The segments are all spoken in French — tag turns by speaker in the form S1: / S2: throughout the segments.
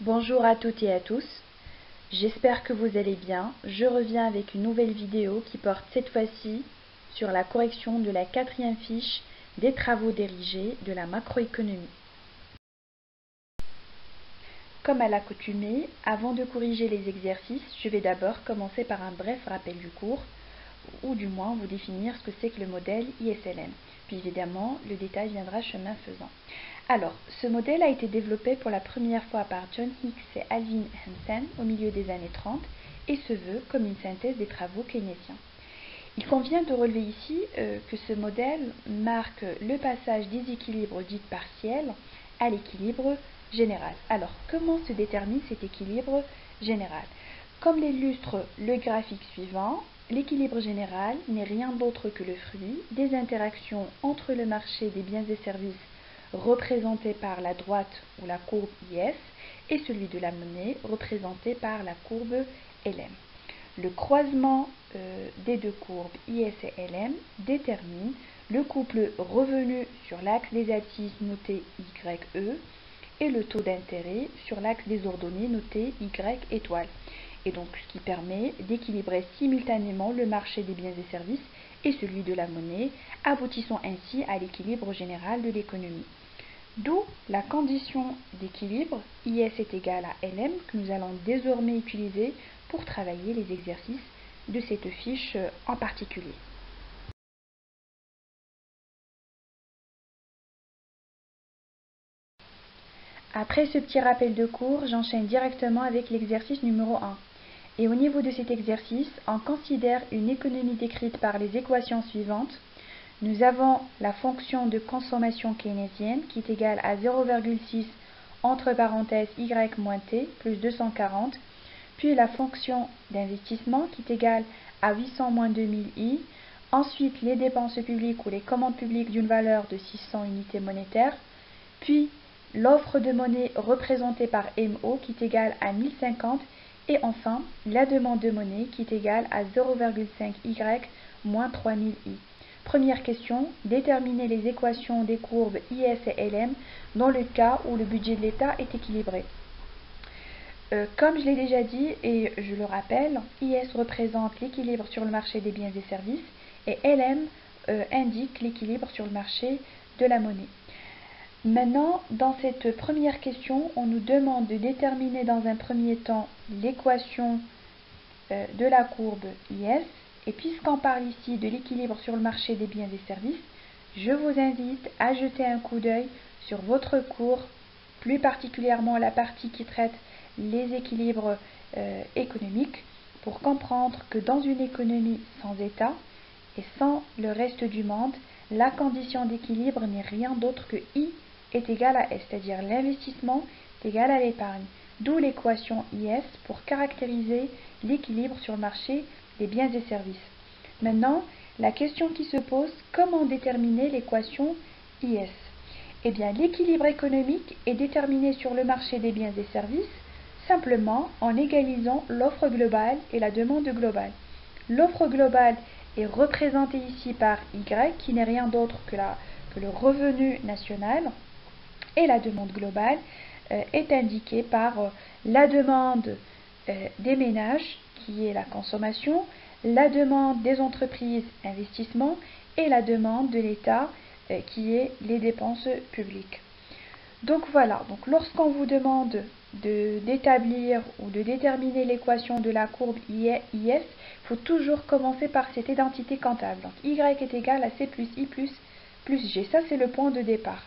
S1: Bonjour à toutes et à tous, j'espère que vous allez bien. Je reviens avec une nouvelle vidéo qui porte cette fois-ci sur la correction de la 4e fiche des travaux dirigés de la macroéconomie. Comme à l'accoutumée, avant de corriger les exercices, je vais d'abord commencer par un bref rappel du cours, ou du moins vous définir ce que c'est que le modèle ISLM. Puis évidemment, le détail viendra chemin faisant. Alors, ce modèle a été développé pour la première fois par John Hicks et Alvin Hansen au milieu des années 30 et se veut comme une synthèse des travaux keynésiens. Il convient de relever ici que ce modèle marque le passage des équilibres dits partiels à l'équilibre général. Alors, comment se détermine cet équilibre général? Comme l'illustre le graphique suivant, l'équilibre général n'est rien d'autre que le fruit des interactions entre le marché des biens et services représenté par la droite ou la courbe IS et celui de la monnaie représenté par la courbe LM. Le croisement des deux courbes IS et LM détermine le couple revenu sur l'axe des abscisses noté YE et le taux d'intérêt sur l'axe des ordonnées noté Y étoile, et donc ce qui permet d'équilibrer simultanément le marché des biens et services et celui de la monnaie, aboutissant ainsi à l'équilibre général de l'économie. D'où la condition d'équilibre IS est égal à LM que nous allons désormais utiliser pour travailler les exercices de cette fiche en particulier. Après ce petit rappel de cours, j'enchaîne directement avec l'exercice numéro 1. Et au niveau de cet exercice, on considère une économie décrite par les équations suivantes. Nous avons la fonction de consommation keynésienne qui est égale à 0,6 entre parenthèses y moins t plus 240, puis la fonction d'investissement qui est égale à 800 moins 2000 i, ensuite les dépenses publiques ou les commandes publiques d'une valeur de 600 unités monétaires, puis l'offre de monnaie représentée par MO qui est égale à 1050, et enfin la demande de monnaie qui est égale à 0,5 y moins 3000 i. Première question, déterminer les équations des courbes IS et LM dans le cas où le budget de l'État est équilibré. Comme je l'ai déjà dit et je le rappelle, IS représente l'équilibre sur le marché des biens et services et LM indique l'équilibre sur le marché de la monnaie. Maintenant, dans cette première question, on nous demande de déterminer dans un premier temps l'équation de la courbe IS. Et puisqu'on parle ici de l'équilibre sur le marché des biens et services, je vous invite à jeter un coup d'œil sur votre cours, plus particulièrement la partie qui traite les équilibres économiques, pour comprendre que dans une économie sans État et sans le reste du monde, la condition d'équilibre n'est rien d'autre que I est égal à S, c'est-à-dire l'investissement est égal à l'épargne, d'où l'équation IS pour caractériser l'équilibre sur le marché des biens et services. Maintenant, la question qui se pose, comment déterminer l'équation IS? Eh bien, l'équilibre économique est déterminé sur le marché des biens et services simplement en égalisant l'offre globale et la demande globale. L'offre globale est représentée ici par Y, qui n'est rien d'autre que le revenu national, et la demande globale est indiquée par la demande des ménages, qui est la consommation, la demande des entreprises, investissement, et la demande de l'État, qui est les dépenses publiques. Donc voilà, donc lorsqu'on vous demande d'établir ou de déterminer l'équation de la courbe IS, il faut toujours commencer par cette identité comptable. Donc Y est égal à C plus I plus G, ça c'est le point de départ.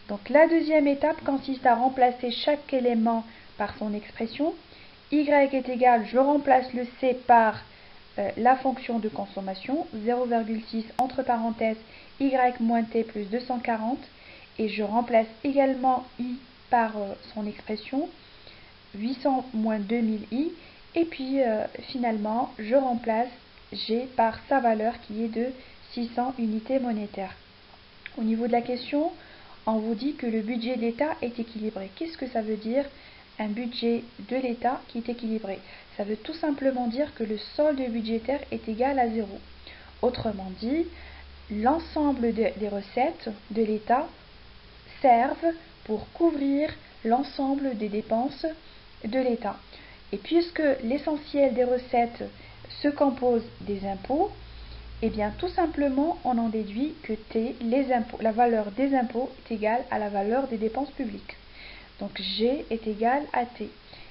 S1: Donc la deuxième étape consiste à remplacer chaque élément par son expression. Y est égal, je remplace le C par la fonction de consommation, 0,6 entre parenthèses Y moins T plus 240, et je remplace également I par son expression, 800 moins 2000 I, et puis finalement je remplace G par sa valeur qui est de 600 unités monétaires. Au niveau de la question, on vous dit que le budget de l'État est équilibré. Qu'est-ce que ça veut dire un budget de l'État qui est équilibré? Ça veut tout simplement dire que le solde budgétaire est égal à 0. Autrement dit, l'ensemble des recettes de l'État servent pour couvrir l'ensemble des dépenses de l'État. Et puisque l'essentiel des recettes se compose des impôts, eh bien tout simplement on en déduit que T, les impôts, la valeur des impôts est égale à la valeur des dépenses publiques. Donc G est égal à T.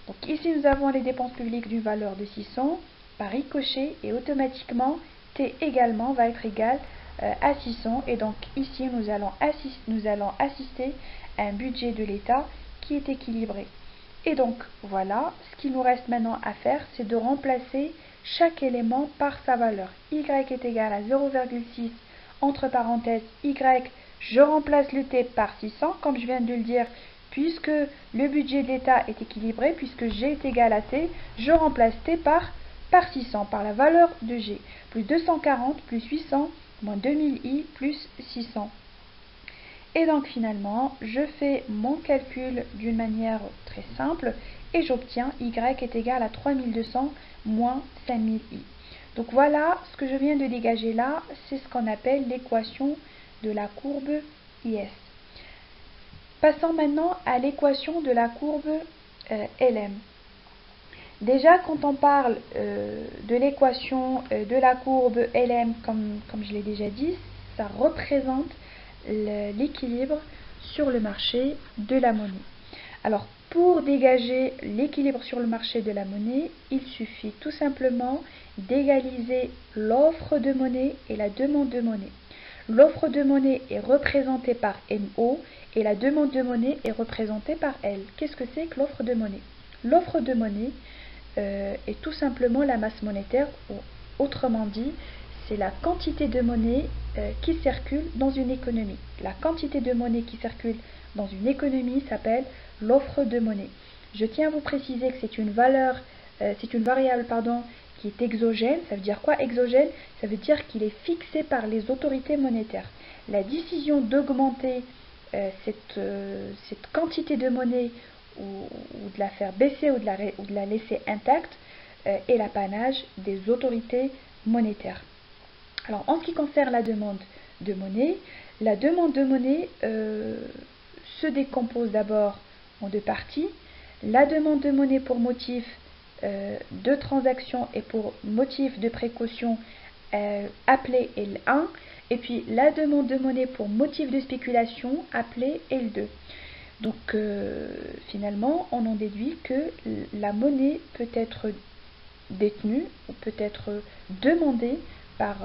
S1: Donc ici nous avons les dépenses publiques d'une valeur de 600 par ricochet et automatiquement T également va être égal à 600 et donc ici nous allons assister à un budget de l'État qui est équilibré. Et donc voilà, ce qu'il nous reste maintenant à faire, c'est de remplacer chaque élément par sa valeur. Y est égal à 0,6 entre parenthèses y, je remplace le T par 600 comme je viens de le dire, puisque le budget de l'État est équilibré, puisque G est égal à T, je remplace T par 600, par la valeur de G, plus 240 plus 800 moins 2000i plus 600. Et donc finalement, je fais mon calcul d'une manière très simple et j'obtiens y est égal à 3200 moins 5000i. Donc voilà, ce que je viens de dégager là, c'est ce qu'on appelle l'équation de la courbe IS. Passons maintenant à l'équation de la courbe LM. Déjà, quand on parle de l'équation de la courbe LM, comme je l'ai déjà dit, ça représente l'équilibre sur le marché de la monnaie. Alors, pour dégager l'équilibre sur le marché de la monnaie, il suffit tout simplement d'égaliser l'offre de monnaie et la demande de monnaie. L'offre de monnaie est représentée par MO et la demande de monnaie est représentée par L. Qu'est-ce que c'est que l'offre de monnaie? L'offre de monnaie est tout simplement la masse monétaire, ou autrement dit, c'est la quantité de monnaie qui circule dans une économie. La quantité de monnaie qui circule dans une économie s'appelle l'offre de monnaie. Je tiens à vous préciser que c'est une variable qui est exogène. Ça veut dire quoi exogène? Ça veut dire qu'il est fixé par les autorités monétaires. La décision d'augmenter cette quantité de monnaie ou de la faire baisser ou de la laisser intacte est l'apanage des autorités monétaires. Alors en ce qui concerne la demande de monnaie se décompose d'abord en deux parties. La demande de monnaie pour motif de transaction et pour motif de précaution appelée L1, et puis la demande de monnaie pour motif de spéculation appelée L2. Donc finalement on en déduit que la monnaie peut être détenue ou peut être demandée par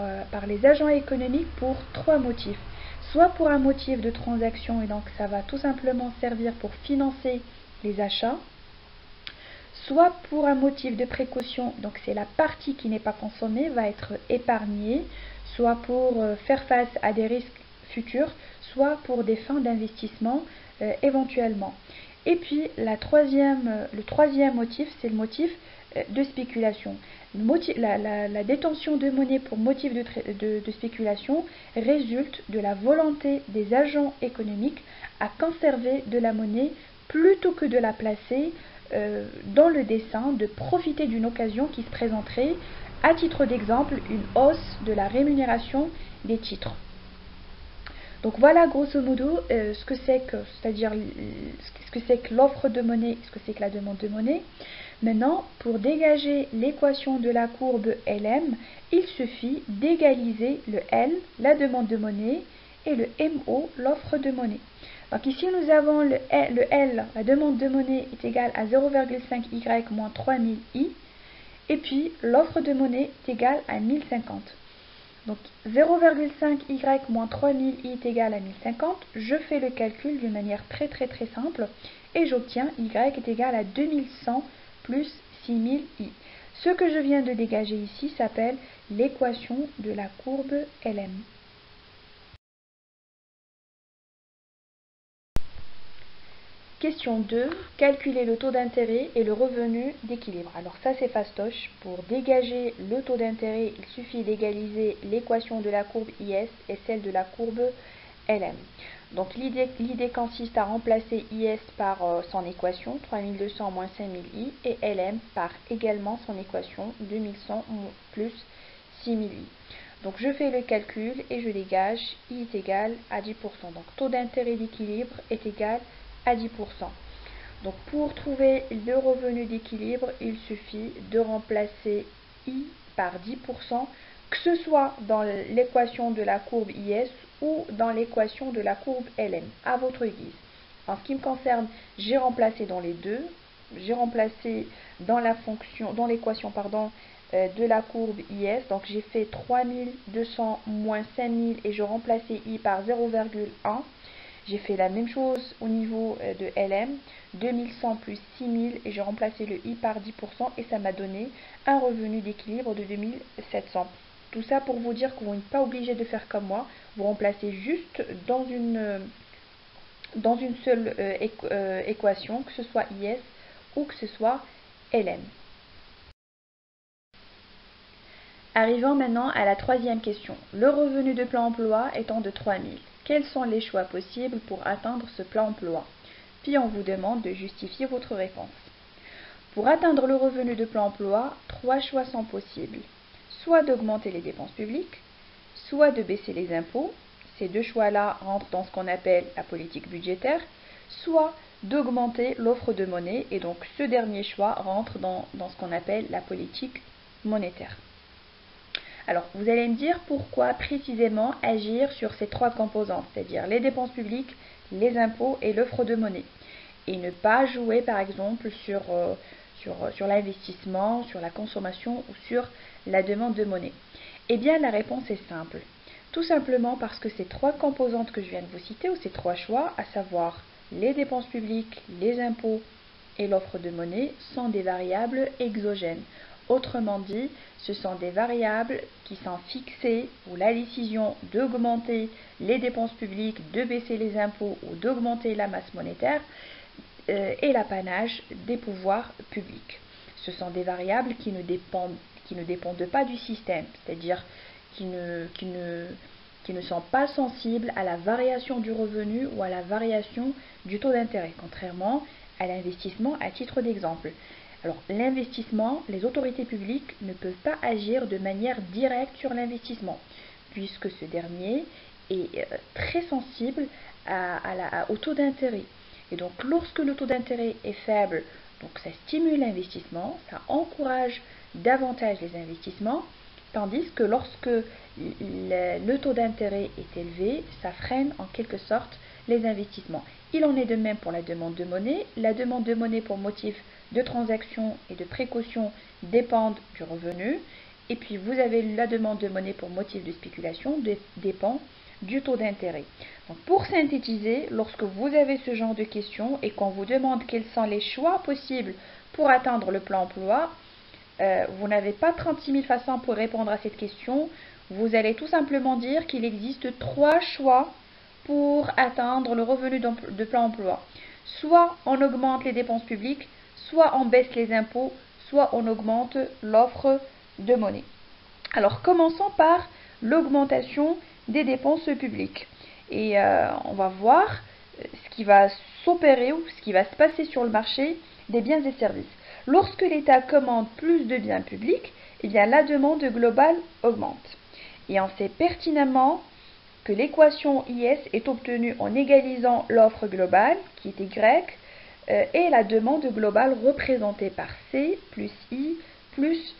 S1: les agents économiques pour trois motifs. Soit pour un motif de transaction, et donc ça va tout simplement servir pour financer les achats, soit pour un motif de précaution, donc c'est la partie qui n'est pas consommée, va être épargnée, soit pour faire face à des risques futurs, soit pour des fins d'investissement éventuellement. Et puis le troisième motif, c'est le motif de spéculation. La détention de monnaie pour motif de spéculation résulte de la volonté des agents économiques à conserver de la monnaie plutôt que de la placer dans le dessein de profiter d'une occasion qui se présenterait, à titre d'exemple, une hausse de la rémunération des titres. Donc voilà grosso modo ce que c'est que l'offre de monnaie, ce que c'est que la demande de monnaie. Maintenant, pour dégager l'équation de la courbe LM, il suffit d'égaliser le L, la demande de monnaie, et le MO, l'offre de monnaie. Donc ici nous avons le L, la demande de monnaie est égale à 0,5y moins 3000i, et puis l'offre de monnaie est égale à 1050. Donc 0,5y moins 3000i est égal à 1050. Je fais le calcul d'une manière très simple et j'obtiens y est égal à 2100 plus 6000i. Ce que je viens de dégager ici s'appelle l'équation de la courbe LM. Question 2. Calculer le taux d'intérêt et le revenu d'équilibre. Alors ça c'est fastoche. Pour dégager le taux d'intérêt, il suffit d'égaliser l'équation de la courbe IS et celle de la courbe LM. Donc l'idée consiste à remplacer IS par son équation, 3200 moins 5000i, et LM par également son équation, 2100 plus 6000i. Donc je fais le calcul et je dégage I est égal à 10%. Donc taux d'intérêt d'équilibre est égal à 10%. Donc pour trouver le revenu d'équilibre, il suffit de remplacer I par 10%, que ce soit dans l'équation de la courbe IS ou dans l'équation de la courbe LM, à votre guise. En ce qui me concerne, j'ai remplacé dans les deux. J'ai remplacé dans l'équation de la courbe IS. Donc j'ai fait 3200 moins 5000 et je remplaçais I par 0,1. J'ai fait la même chose au niveau de LM, 2100 plus 6000 et j'ai remplacé le I par 10% et ça m'a donné un revenu d'équilibre de 2700. Tout ça pour vous dire que vous n'êtes pas obligé de faire comme moi, vous remplacez juste dans une seule équation, que ce soit IS ou que ce soit LM. Arrivons maintenant à la troisième question. Le revenu de plein emploi étant de 3000. Quels sont les choix possibles pour atteindre ce plein emploi? Puis on vous demande de justifier votre réponse. Pour atteindre le revenu de plein emploi, 3 choix sont possibles. Soit d'augmenter les dépenses publiques, soit de baisser les impôts. Ces deux choix-là rentrent dans ce qu'on appelle la politique budgétaire, soit d'augmenter l'offre de monnaie, et donc ce dernier choix rentre dans ce qu'on appelle la politique monétaire. Alors, vous allez me dire pourquoi précisément agir sur ces trois composantes, c'est-à-dire les dépenses publiques, les impôts et l'offre de monnaie, et ne pas jouer par exemple sur l'investissement, sur la consommation ou sur la demande de monnaie. Eh bien, la réponse est simple. Tout simplement parce que ces trois composantes que je viens de vous citer, ou ces trois choix, à savoir les dépenses publiques, les impôts et l'offre de monnaie, sont des variables exogènes. Autrement dit, ce sont des variables qui sont fixées où la décision d'augmenter les dépenses publiques, de baisser les impôts ou d'augmenter la masse monétaire est l'apanage des pouvoirs publics. Ce sont des variables qui ne dépendent pas du système, c'est-à-dire qui ne sont pas sensibles à la variation du revenu ou à la variation du taux d'intérêt, contrairement à l'investissement à titre d'exemple. Alors, l'investissement, les autorités publiques ne peuvent pas agir de manière directe sur l'investissement, puisque ce dernier est très sensible au taux d'intérêt. Et donc, lorsque le taux d'intérêt est faible, donc ça stimule l'investissement, ça encourage davantage les investissements, tandis que lorsque le taux d'intérêt est élevé, ça freine en quelque sorte les investissements. Il en est de même pour la demande de monnaie. La demande de monnaie pour motif de transaction et de précaution dépendent du revenu. Et puis vous avez la demande de monnaie pour motif de spéculation dépend du taux d'intérêt. Donc pour synthétiser, lorsque vous avez ce genre de questions et qu'on vous demande quels sont les choix possibles pour atteindre le plein emploi, vous n'avez pas 36 000 façons pour répondre à cette question. Vous allez tout simplement dire qu'il existe 3 choix pour atteindre le revenu de plein emploi. Soit on augmente les dépenses publiques, soit on baisse les impôts, soit on augmente l'offre de monnaie. Alors commençons par l'augmentation des dépenses publiques. Et on va voir ce qui va s'opérer ou ce qui va se passer sur le marché des biens et services. Lorsque l'État commande plus de biens publics, eh bien, la demande globale augmente. Et on sait pertinemment que l'équation IS est obtenue en égalisant l'offre globale, qui est Y, et la demande globale représentée par C plus I plus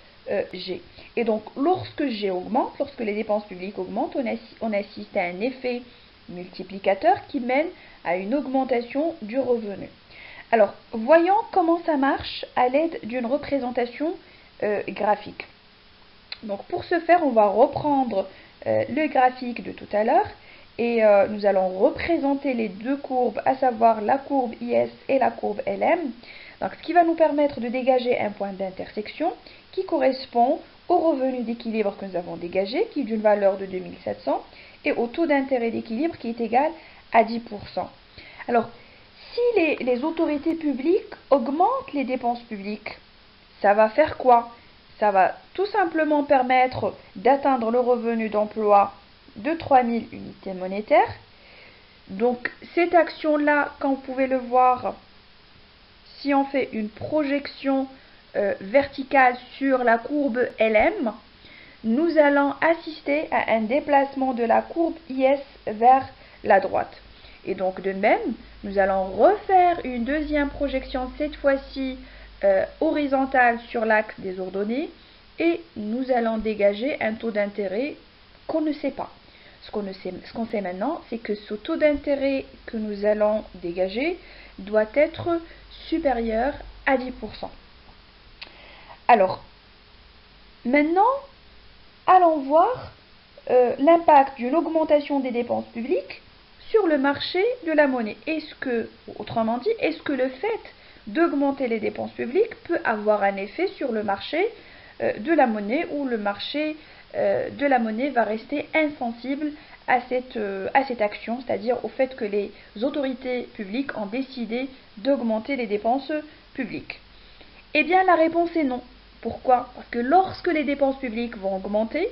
S1: G. Et donc, lorsque G augmente, lorsque les dépenses publiques augmentent, on assiste à un effet multiplicateur qui mène à une augmentation du revenu. Alors, voyons comment ça marche à l'aide d'une représentation graphique. Donc, pour ce faire, on va reprendre le graphique de tout à l'heure et nous allons représenter les deux courbes, à savoir la courbe IS et la courbe LM. Donc, ce qui va nous permettre de dégager un point d'intersection qui correspond au revenu d'équilibre que nous avons dégagé, qui est d'une valeur de 2700, et au taux d'intérêt d'équilibre qui est égal à 10%. Alors, si les autorités publiques augmentent les dépenses publiques, ça va faire quoi? Ça va tout simplement permettre d'atteindre le revenu d'emploi de 3000 unités monétaires. Donc, cette action-là, comme vous pouvez le voir, si on fait une projection verticale sur la courbe LM, nous allons assister à un déplacement de la courbe IS vers la droite. Et donc de même, nous allons refaire une deuxième projection, cette fois-ci horizontale sur l'axe des ordonnées, et nous allons dégager un taux d'intérêt qu'on ne sait pas. Ce qu'on sait maintenant, c'est que ce taux d'intérêt que nous allons dégager doit être supérieur à 10%. Alors, maintenant, allons voir l'impact d'une augmentation des dépenses publiques sur le marché de la monnaie. Autrement dit, est-ce que le fait d'augmenter les dépenses publiques peut avoir un effet sur le marché de la monnaie, ou le marché de la monnaie va rester insensible à cette action, c'est-à-dire au fait que les autorités publiques ont décidé d'augmenter les dépenses publiques? Eh bien, la réponse est non. Pourquoi? Parce que lorsque les dépenses publiques vont augmenter,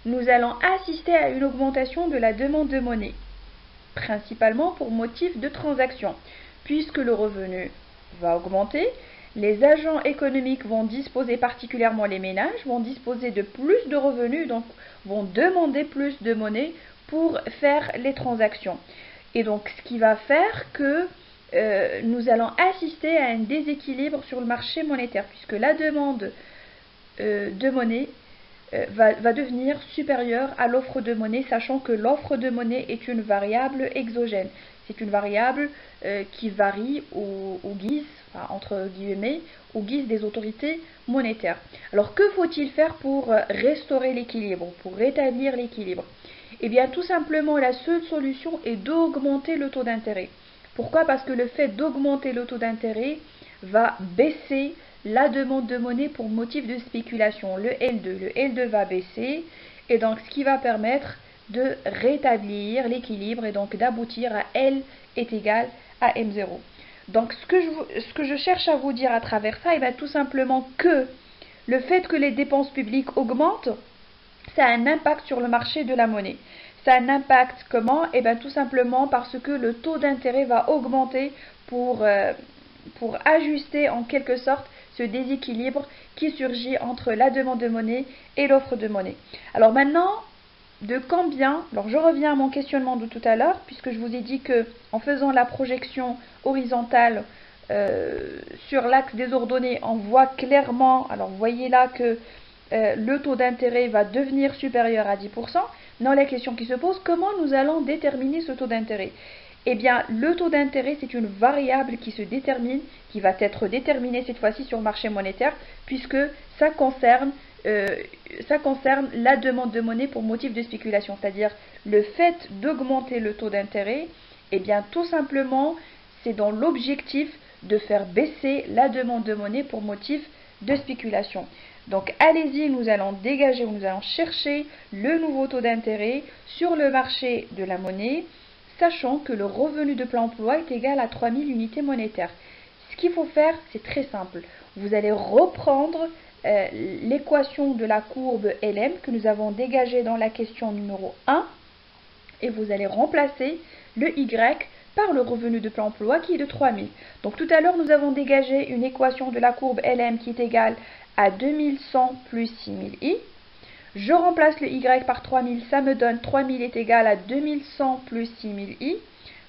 S1: nous allons assister à une augmentation de la demande de monnaie, principalement pour motif de transaction. Puisque le revenu va augmenter, les agents économiques vont disposer, particulièrement les ménages, vont disposer de plus de revenus, donc vont demander plus de monnaie pour faire les transactions. Et donc, ce qui va faire que nous allons assister à un déséquilibre sur le marché monétaire, puisque la demande de monnaie va devenir supérieure à l'offre de monnaie, sachant que l'offre de monnaie est une variable exogène. C'est une variable qui varie au guise, enfin, entre guillemets, au guise des autorités monétaires. Alors que faut-il faire pour restaurer l'équilibre, pour rétablir l'équilibre? Eh bien, tout simplement, la seule solution est d'augmenter le taux d'intérêt. Pourquoi? Parce que le fait d'augmenter le taux d'intérêt va baisser la demande de monnaie pour motif de spéculation. Le L2 va baisser, et donc ce qui va permettre de rétablir l'équilibre et donc d'aboutir à L est égal à M0. Donc ce que je cherche à vous dire à travers ça, est tout simplement que le fait que les dépenses publiques augmentent, ça a un impact sur le marché de la monnaie. Ça a un impact comment? Tout simplement parce que le taux d'intérêt va augmenter pour ajuster en quelque sorte ce déséquilibre qui surgit entre la demande de monnaie et l'offre de monnaie. Alors maintenant, de combien? Alors je reviens à mon questionnement de tout à l'heure, puisque je vous ai dit que en faisant la projection horizontale sur l'axe des ordonnées, on voit clairement, alors vous voyez là que le taux d'intérêt va devenir supérieur à 10%. Dans la question qui se pose, comment nous allons déterminer ce taux d'intérêt? Eh bien, le taux d'intérêt, c'est une variable qui se détermine, qui va être déterminée cette fois-ci sur le marché monétaire, puisque ça concerne la demande de monnaie pour motif de spéculation, c'est-à-dire le fait d'augmenter le taux d'intérêt, eh bien, tout simplement, c'est dans l'objectif de faire baisser la demande de monnaie pour motif de spéculation. Donc allez-y, nous allons dégager, ou nous allons chercher le nouveau taux d'intérêt sur le marché de la monnaie, sachant que le revenu de plein emploi est égal à 3000 unités monétaires. Ce qu'il faut faire, c'est très simple. Vous allez reprendre l'équation de la courbe LM que nous avons dégagée dans la question numéro 1, et vous allez remplacer le Y par le revenu de plein emploi qui est de 3000. Donc tout à l'heure, nous avons dégagé une équation de la courbe LM qui est égale à 2100 plus 6000i. Je remplace le Y par 3000, ça me donne 3000 est égal à 2100 plus 6000i.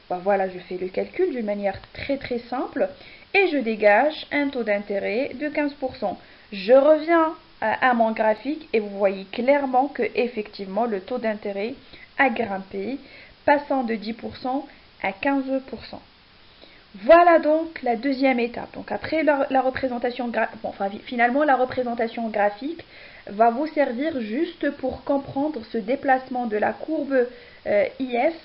S1: Voilà, je fais le calcul d'une manière très très simple, et je dégage un taux d'intérêt de 15%. Je reviens à mon graphique, et vous voyez clairement que effectivement le taux d'intérêt a grimpé, passant de 10% à 15%. Voilà donc la deuxième étape. Donc après la représentation finalement la représentation graphique va vous servir juste pour comprendre ce déplacement de la courbe IS,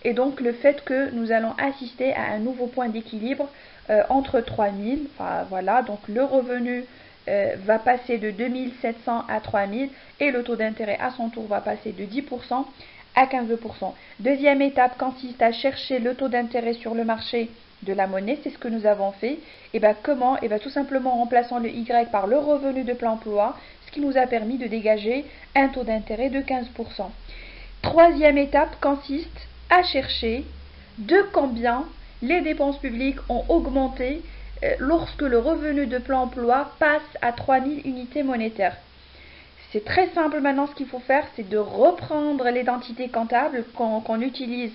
S1: et donc le fait que nous allons assister à un nouveau point d'équilibre entre 3000. Voilà, donc le revenu va passer de 2700 à 3000, et le taux d'intérêt à son tour va passer de 10% à 15%. Deuxième étape consiste à chercher le taux d'intérêt sur le marché de la monnaie. C'est ce que nous avons fait. Et comment? Tout simplement en remplaçant le Y par le revenu de plein emploi, ce qui nous a permis de dégager un taux d'intérêt de 15%. Troisième étape consiste à chercher de combien les dépenses publiques ont augmenté lorsque le revenu de plein emploi passe à 3000 unités monétaires. C'est très simple. Maintenant, ce qu'il faut faire, c'est de reprendre l'identité comptable qu'on utilise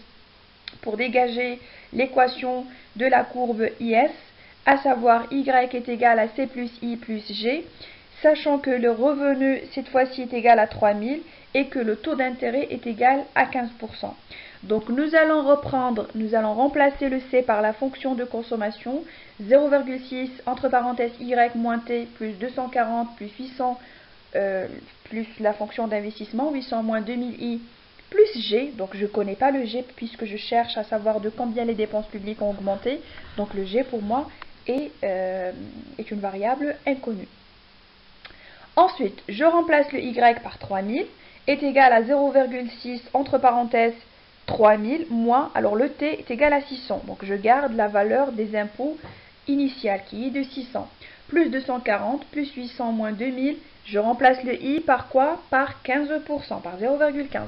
S1: pour dégager l'équation de la courbe IS, à savoir Y est égal à C plus I plus G, sachant que le revenu cette fois-ci est égal à 3000 et que le taux d'intérêt est égal à 15%. Donc nous allons remplacer le C par la fonction de consommation 0,6 entre parenthèses Y moins T plus 240 plus 800 plus la fonction d'investissement 800 moins 2000I plus G. Donc je ne connais pas le G puisque je cherche à savoir de combien les dépenses publiques ont augmenté. Donc le G pour moi est une variable inconnue. Ensuite, je remplace le Y par 3000 est égal à 0,6 entre parenthèses 3000 moins, alors le T est égal à 600. Donc je garde la valeur des impôts initiale qui est de 600. Plus 240 plus 800 moins 2000, je remplace le I par quoi? Par 15%, par 0,15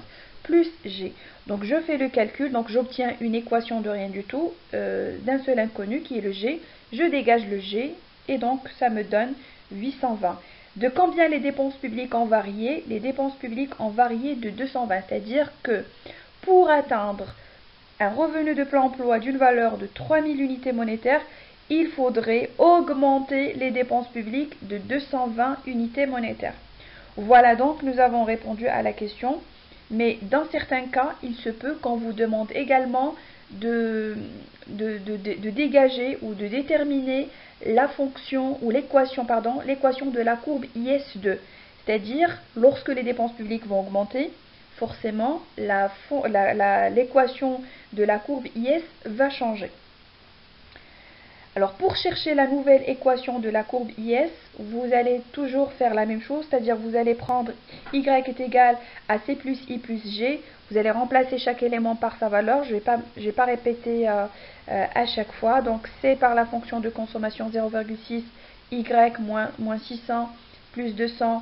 S1: plus G. Donc je fais le calcul, donc j'obtiens une équation de rien du tout, d'un seul inconnu qui est le G. Je dégage le G et donc ça me donne 820. De combien les dépenses publiques ont varié? Les dépenses publiques ont varié de 220, c'est-à-dire que pour atteindre un revenu de plein emploi d'une valeur de 3000 unités monétaires, il faudrait augmenter les dépenses publiques de 220 unités monétaires. Voilà donc, nous avons répondu à la question, mais dans certains cas, il se peut qu'on vous demande également de dégager ou de déterminer la fonction ou l'équation de la courbe IS2. C'est-à-dire, lorsque les dépenses publiques vont augmenter, forcément, l'équation de la courbe IS va changer. Alors, pour chercher la nouvelle équation de la courbe IS, vous allez toujours faire la même chose, c'est-à-dire vous allez prendre Y est égal à C plus I plus G, vous allez remplacer chaque élément par sa valeur, je vais pas répéter à chaque fois, donc C par la fonction de consommation 0,6, Y moins 600, plus 200,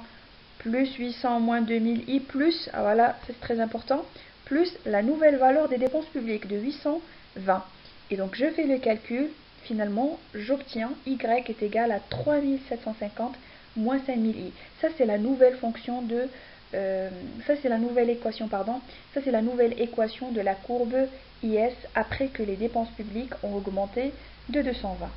S1: plus 800, moins 2000, I plus, ah voilà, c'est très important, plus la nouvelle valeur des dépenses publiques de 820. Et donc je fais le calcul. Finalement, j'obtiens Y est égal à 3750 moins 5000i. Ça, c'est la nouvelle fonction de... ça, c'est la nouvelle équation, pardon. Ça, c'est la nouvelle équation de la courbe IS après que les dépenses publiques ont augmenté de 220.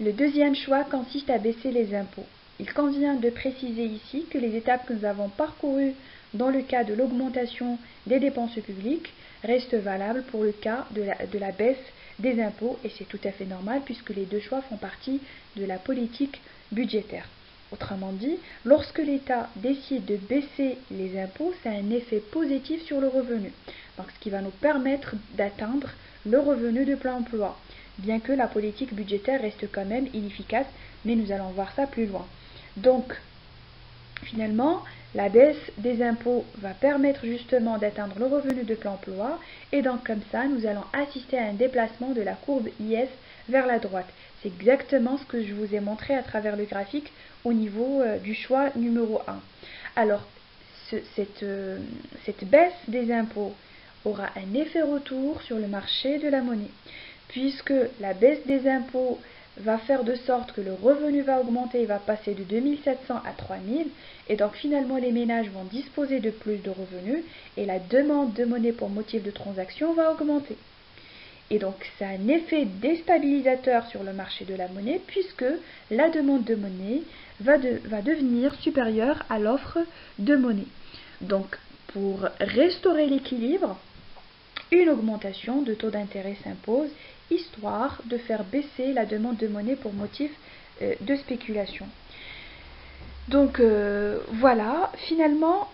S1: Le deuxième choix consiste à baisser les impôts. Il convient de préciser ici que les étapes que nous avons parcourues dans le cas de l'augmentation des dépenses publiques restent valables pour le cas de la baisse des impôts, et c'est tout à fait normal puisque les deux choix font partie de la politique budgétaire. Autrement dit, lorsque l'État décide de baisser les impôts, ça a un effet positif sur le revenu, donc ce qui va nous permettre d'atteindre le revenu de plein emploi. Bien que la politique budgétaire reste quand même inefficace, mais nous allons voir ça plus loin. Donc, finalement, la baisse des impôts va permettre justement d'atteindre le revenu de plein emploi, et donc comme ça, nous allons assister à un déplacement de la courbe IS vers la droite. C'est exactement ce que je vous ai montré à travers le graphique au niveau du choix numéro 1. Alors, cette baisse des impôts aura un effet retour sur le marché de la monnaie, puisque la baisse des impôts va faire de sorte que le revenu va augmenter, il va passer de 2700 à 3000, et donc finalement les ménages vont disposer de plus de revenus, et la demande de monnaie pour motif de transaction va augmenter. Et donc ça a un effet déstabilisateur sur le marché de la monnaie, puisque la demande de monnaie va devenir supérieure à l'offre de monnaie. Donc pour restaurer l'équilibre, une augmentation de taux d'intérêt s'impose, histoire de faire baisser la demande de monnaie pour motif de spéculation. Donc voilà, finalement,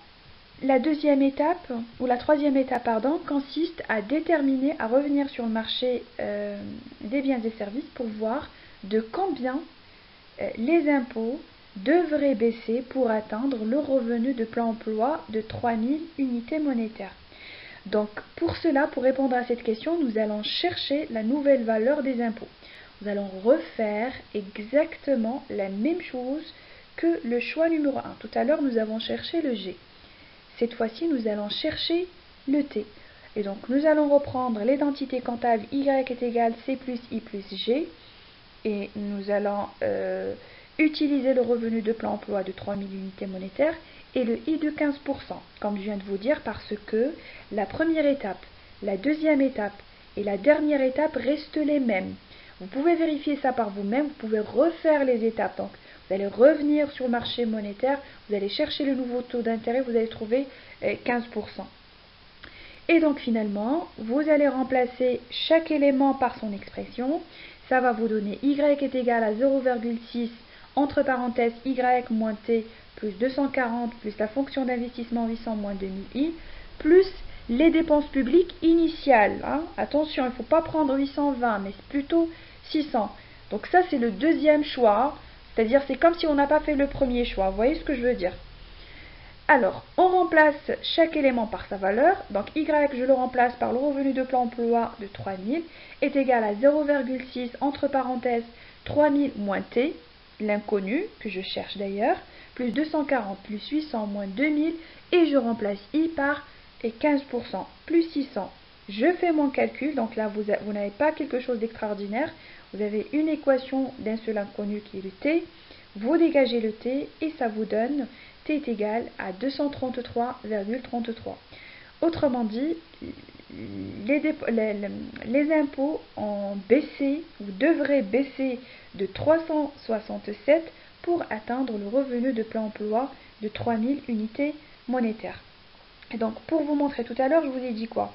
S1: la deuxième étape, ou la troisième étape, pardon, consiste à déterminer, à revenir sur le marché des biens et services pour voir de combien les impôts devraient baisser pour atteindre le revenu de plein emploi de 3000 unités monétaires. Donc pour cela, pour répondre à cette question, nous allons chercher la nouvelle valeur des impôts. Nous allons refaire exactement la même chose que le choix numéro 1. Tout à l'heure, nous avons cherché le G. Cette fois-ci, nous allons chercher le T. Et donc nous allons reprendre l'identité comptable y est égal c plus i plus g. Et nous allons utiliser le revenu de plein emploi de 3000 unités monétaires et le i de 15%, comme je viens de vous dire, parce que la première étape, la deuxième étape et la dernière étape restent les mêmes. Vous pouvez vérifier ça par vous-même, vous pouvez refaire les étapes. Donc, vous allez revenir sur le marché monétaire, vous allez chercher le nouveau taux d'intérêt, vous allez trouver 15%. Et donc finalement, vous allez remplacer chaque élément par son expression. Ça va vous donner y est égal à 0,6 entre parenthèses y moins t plus 240 plus la fonction d'investissement 800 moins 2000i plus les dépenses publiques initiales. Attention, il ne faut pas prendre 820, mais c'est plutôt 600. Donc ça, c'est le deuxième choix. C'est-à-dire, c'est comme si on n'a pas fait le premier choix. Vous voyez ce que je veux dire? Alors, on remplace chaque élément par sa valeur. Donc, y, je le remplace par le revenu de plein emploi de 3000, est égal à 0,6 entre parenthèses 3000 moins t, l'inconnu, que je cherche d'ailleurs, plus 240 plus 800 moins 2000, et je remplace i par 15%, plus 600. Je fais mon calcul, donc là, vous n'avez pas quelque chose d'extraordinaire. Vous avez une équation d'un seul inconnu qui est le t. Vous dégagez le t et ça vous donne t est égal à 233,33. Autrement dit, les impôts ont baissé ou devraient baisser de 367 pour atteindre le revenu de plein emploi de 3000 unités monétaires. Et donc, pour vous montrer tout à l'heure, je vous ai dit quoi?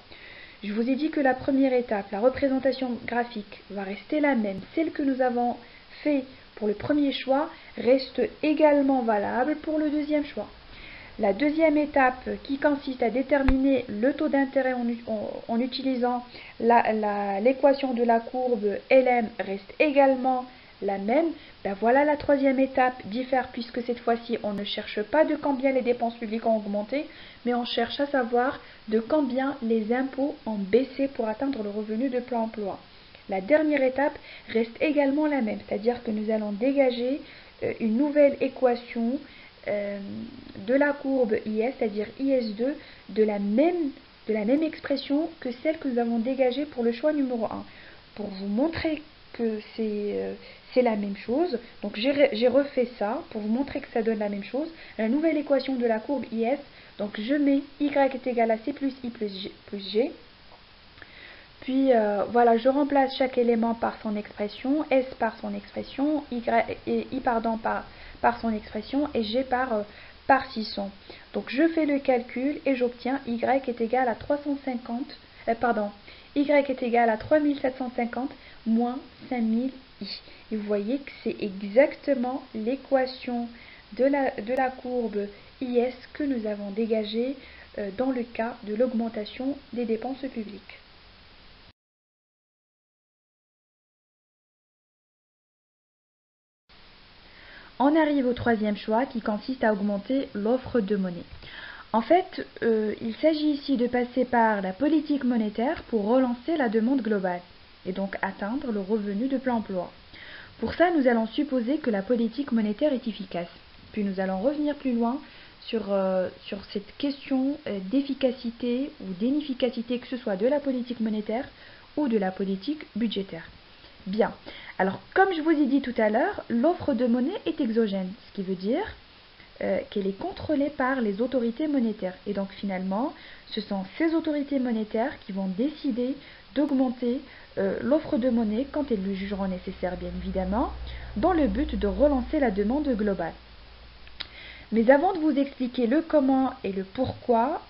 S1: Je vous ai dit que la première étape, la représentation graphique, va rester la même. Celle que nous avons fait pour le premier choix reste également valable pour le deuxième choix. La deuxième étape, qui consiste à déterminer le taux d'intérêt en utilisant l'équation de la courbe LM, reste également la même. Ben voilà, la troisième étape diffère puisque cette fois-ci on ne cherche pas de combien les dépenses publiques ont augmenté, mais on cherche à savoir de combien les impôts ont baissé pour atteindre le revenu de plein emploi. La dernière étape reste également la même, c'est-à-dire que nous allons dégager une nouvelle équation de la courbe IS, c'est-à-dire IS2, de la même expression que celle que nous avons dégagée pour le choix numéro 1. Pour vous montrer que c'est la même chose, donc j'ai refait ça pour vous montrer que ça donne la même chose. La nouvelle équation de la courbe IS, donc je mets y est égal à c plus i plus g. Puis voilà, je remplace chaque élément par son expression, S par son expression, I par son expression et G par 600. Donc je fais le calcul et j'obtiens Y est égal à 350, Y est égal à 3750 moins 5000i. Et vous voyez que c'est exactement l'équation de la courbe IS que nous avons dégagée dans le cas de l'augmentation des dépenses publiques. On arrive au troisième choix qui consiste à augmenter l'offre de monnaie. En fait, il s'agit ici de passer par la politique monétaire pour relancer la demande globale et donc atteindre le revenu de plein emploi. Pour ça, nous allons supposer que la politique monétaire est efficace. Puis nous allons revenir plus loin sur cette question d'efficacité ou d'inefficacité, que ce soit de la politique monétaire ou de la politique budgétaire. Bien, alors comme je vous ai dit tout à l'heure, l'offre de monnaie est exogène, ce qui veut dire qu'elle est contrôlée par les autorités monétaires. Et donc finalement, ce sont ces autorités monétaires qui vont décider d'augmenter l'offre de monnaie quand elles le jugeront nécessaire, bien évidemment, dans le but de relancer la demande globale. Mais avant de vous expliquer le comment et le pourquoi,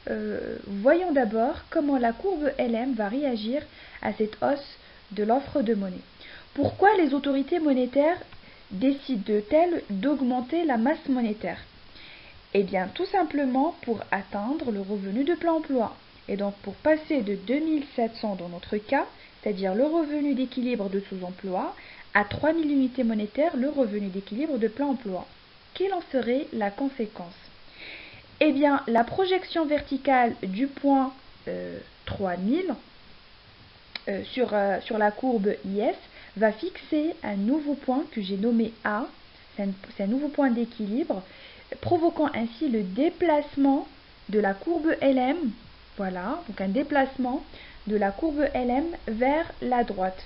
S1: voyons d'abord comment la courbe LM va réagir à cette hausse de l'offre de monnaie. Pourquoi les autorités monétaires décident-elles d'augmenter la masse monétaire? Eh bien, tout simplement pour atteindre le revenu de plein emploi. Et donc, pour passer de 2700 dans notre cas, c'est-à-dire le revenu d'équilibre de sous-emploi, à 3000 unités monétaires, le revenu d'équilibre de plein emploi. Quelle en serait la conséquence? Eh bien, la projection verticale du point 3000 sur la courbe IS va fixer un nouveau point que j'ai nommé A, c'est un nouveau point d'équilibre, provoquant ainsi le déplacement de la courbe LM Voilà, donc un déplacement de la courbe LM vers la droite.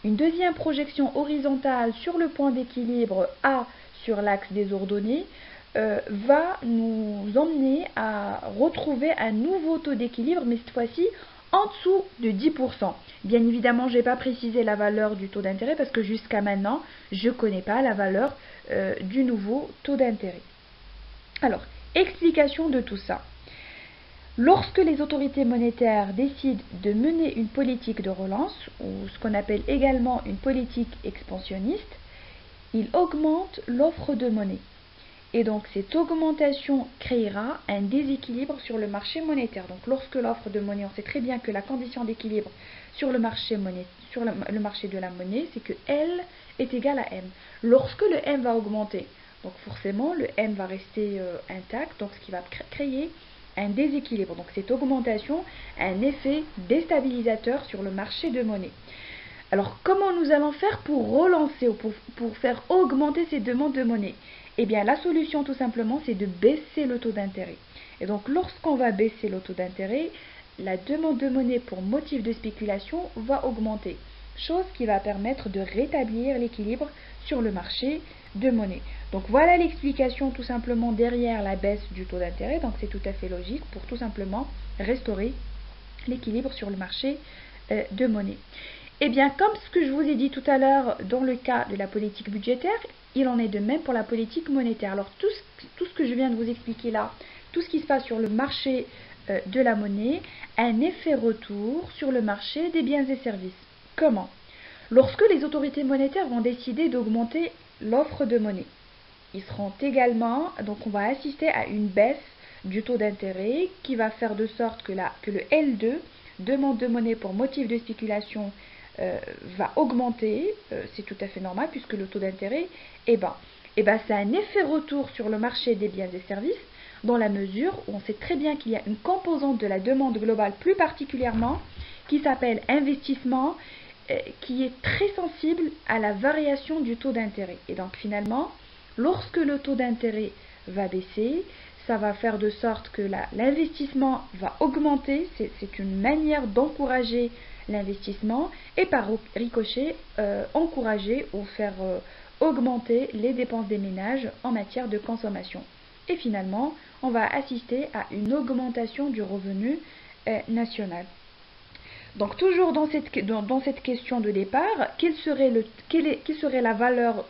S1: Une deuxième projection horizontale sur le point d'équilibre A sur l'axe des ordonnées va nous emmener à retrouver un nouveau taux d'équilibre, mais cette fois-ci en dessous de 10%. Bien évidemment, je n'ai pas précisé la valeur du taux d'intérêt parce que jusqu'à maintenant, je ne connais pas la valeur du nouveau taux d'intérêt. Alors, explication de tout ça. Lorsque les autorités monétaires décident de mener une politique de relance, ou ce qu'on appelle également une politique expansionniste, ils augmentent l'offre de monnaie. Et donc cette augmentation créera un déséquilibre sur le marché monétaire. Donc lorsque l'offre de monnaie, on sait très bien que la condition d'équilibre sur le marché de la monnaie, c'est que L est égal à M. Lorsque le M va augmenter, donc forcément le M va rester intact, donc ce qui va créer un déséquilibre. Donc cette augmentation a un effet déstabilisateur sur le marché de monnaie. Alors comment nous allons faire pour relancer ou pour faire augmenter ces demandes de monnaie? Eh bien la solution tout simplement c'est de baisser le taux d'intérêt. Et donc lorsqu'on va baisser le taux d'intérêt, la demande de monnaie pour motif de spéculation va augmenter, chose qui va permettre de rétablir l'équilibre sur le marché de monnaie. Donc voilà l'explication tout simplement derrière la baisse du taux d'intérêt, donc c'est tout à fait logique pour tout simplement restaurer l'équilibre sur le marché de monnaie. Eh bien, comme ce que je vous ai dit tout à l'heure dans le cas de la politique budgétaire, il en est de même pour la politique monétaire. Alors tout ce que je viens de vous expliquer là, tout ce qui se passe sur le marché de la monnaie, a un effet retour sur le marché des biens et services. Comment? Lorsque les autorités monétaires vont décider d'augmenter l'offre de monnaie, ils seront également, donc on va assister à une baisse du taux d'intérêt qui va faire de sorte que le L2, demande de monnaie pour motif de spéculation, va augmenter, c'est tout à fait normal puisque le taux d'intérêt est bas. Et bien ça a un effet retour sur le marché des biens et services dans la mesure où on sait très bien qu'il y a une composante de la demande globale plus particulièrement qui s'appelle investissement, qui est très sensible à la variation du taux d'intérêt. Et donc finalement, lorsque le taux d'intérêt va baisser, ça va faire de sorte que l'investissement va augmenter, c'est une manière d'encourager l'investissement et par ricochet encourager ou faire augmenter les dépenses des ménages en matière de consommation. Et finalement, on va assister à une augmentation du revenu national. Donc toujours dans cette question de départ, quelle serait la valeur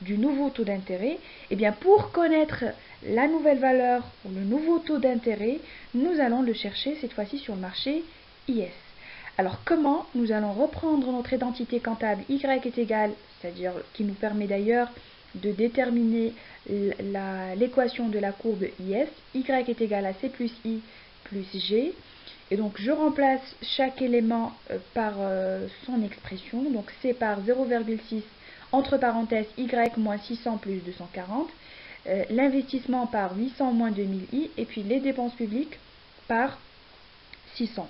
S1: du nouveau taux d'intérêt? Eh bien pour connaître la nouvelle valeur ou le nouveau taux d'intérêt, nous allons le chercher cette fois-ci sur le marché IS. Alors comment? Nous allons reprendre notre identité comptable Y est égal, c'est-à-dire qui nous permet d'ailleurs de déterminer l'équation de la courbe IS. Y est égal à C plus I plus G. Et donc je remplace chaque élément par son expression. Donc C par 0,6 entre parenthèses Y moins 600 plus 240. L'investissement par 800 moins 2000I. Et puis les dépenses publiques par 600.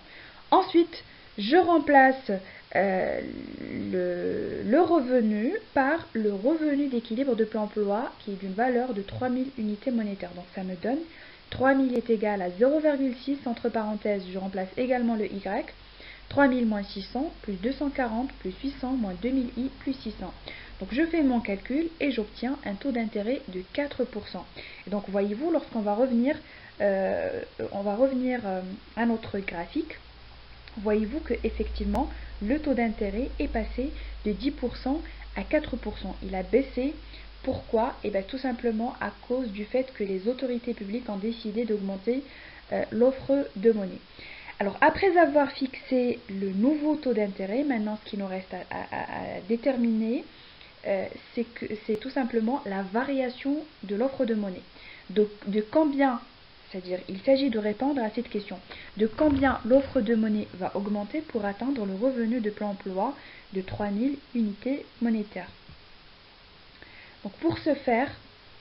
S1: Ensuite, je remplace le revenu par le revenu d'équilibre de plein emploi qui est d'une valeur de 3000 unités monétaires. Donc ça me donne 3000 est égal à 0,6 entre parenthèses, je remplace également le Y, 3000 moins 600 plus 240 plus 800 moins 2000I plus 600. Donc je fais mon calcul et j'obtiens un taux d'intérêt de 4%. Et donc voyez-vous, lorsqu'on va revenir, à notre graphique, voyez-vous que effectivement le taux d'intérêt est passé de 10% à 4%. Il a baissé. Pourquoi? Eh bien tout simplement à cause du fait que les autorités publiques ont décidé d'augmenter l'offre de monnaie. Alors après avoir fixé le nouveau taux d'intérêt, maintenant ce qui nous reste à déterminer, c'est tout simplement la variation de l'offre de monnaie. De combien, c'est-à-dire il s'agit de répondre à cette question, de combien l'offre de monnaie va augmenter pour atteindre le revenu de plein emploi de 3000 unités monétaires. Donc pour ce faire,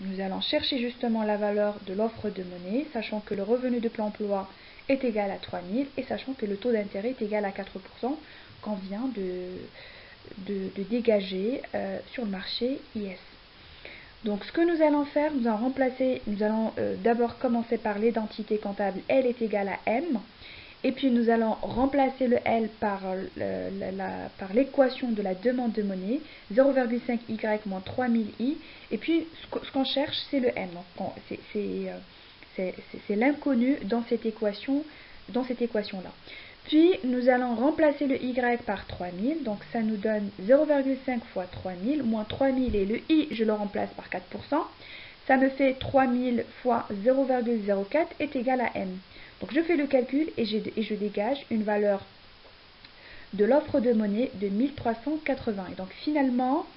S1: nous allons chercher justement la valeur de l'offre de monnaie, sachant que le revenu de plein emploi est égal à 3000 et sachant que le taux d'intérêt est égal à 4% qu'on vient de dégager sur le marché IS. Donc ce que nous allons faire, nous allons d'abord commencer par l'identité comptable L est égal à M. Et puis nous allons remplacer le L par l'équation de la demande de monnaie, 0,5Y moins 3000I. Et puis ce qu'on cherche, c'est le M. C'est l'inconnu dans cette équation-là. Puis nous allons remplacer le Y par 3000, donc ça nous donne 0,5 fois 3000, moins 3000 et le I, je le remplace par 4%. Ça me fait 3000 fois 0,04 est égal à M. Donc je fais le calcul et je dégage une valeur de l'offre de monnaie de 1380. Et donc finalement,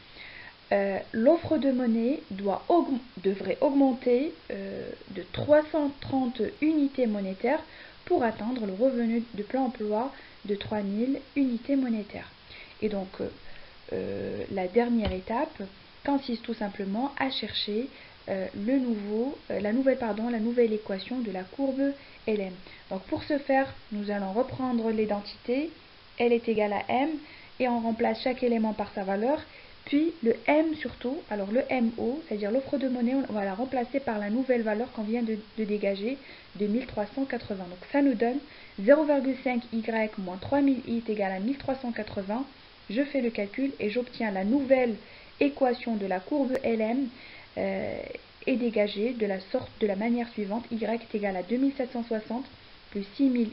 S1: l'offre de monnaie devrait augmenter de 330 unités monétaires pour atteindre le revenu de plein emploi de 3000 unités monétaires. Et donc la dernière étape consiste tout simplement à chercher la nouvelle équation de la courbe LM. Donc pour ce faire, nous allons reprendre l'identité L est égal à M et on remplace chaque élément par sa valeur. Puis le M surtout, alors le MO, c'est-à-dire l'offre de monnaie, on va la remplacer par la nouvelle valeur qu'on vient de dégager de 1380. Donc ça nous donne 0,5Y moins 3000I est égal à 1380. Je fais le calcul et j'obtiens la nouvelle équation de la courbe LM est dégagée de la manière suivante: Y est égal à 2760 plus 6000I.